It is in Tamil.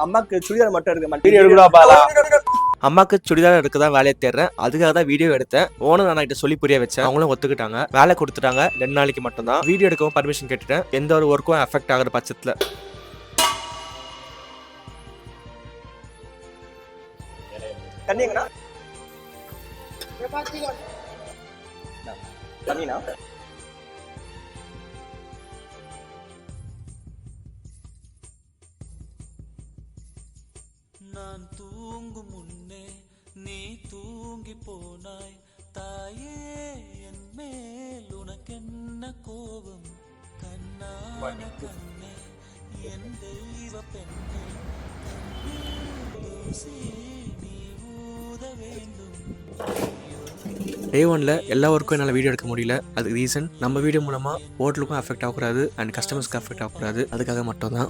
அம்மாக்கு சுடிதார் மட்டும் இருக்கு. அம்மாக்கு சுடிதார் எடுக்கதான் வேலையை தேடுறேன். அதுக்காக தான் வீடியோ எடுத்தேன். ஓனர் நான் கிட்ட சொல்லி புரிய வச்சேன். அவங்களும் ஒத்துக்கிட்டாங்க. வேலை கொடுத்துட்டாங்க. 2 நாளைக்கு மட்டும் தான். வீடியோ எடுக்கவும் பர்மிஷன் கேட்டுட்டேன். எந்த ஒரு ஒர்க்கும் அஃபெக்ட் ஆகிற பட்சத்துல தண்ணிங்கண்ணா தண்ணினா நான் தூங்கும் முன்னே நீ தூங்கி போனாய் தாயே என் மேல் உனக்கென்ன கோபம் கண்ணான கண்ணே என் தெய்வ பெண்ணே நீ ஊத வேண்டும். டே 1ல எல்லா ஒர்க்கும் என்னால் வீடியோ எடுக்க முடியல. அதுக்கு ரீசன் நம்ம வீடியோ மூலமாக ஹோட்டலுக்கும் அஃபெக்ட் ஆகக்கூடாது அண்ட் கஸ்டமர்ஸ்க்கு அஃபெக்ட் ஆகக்கூடாது. அதுக்காக மட்டும் தான்.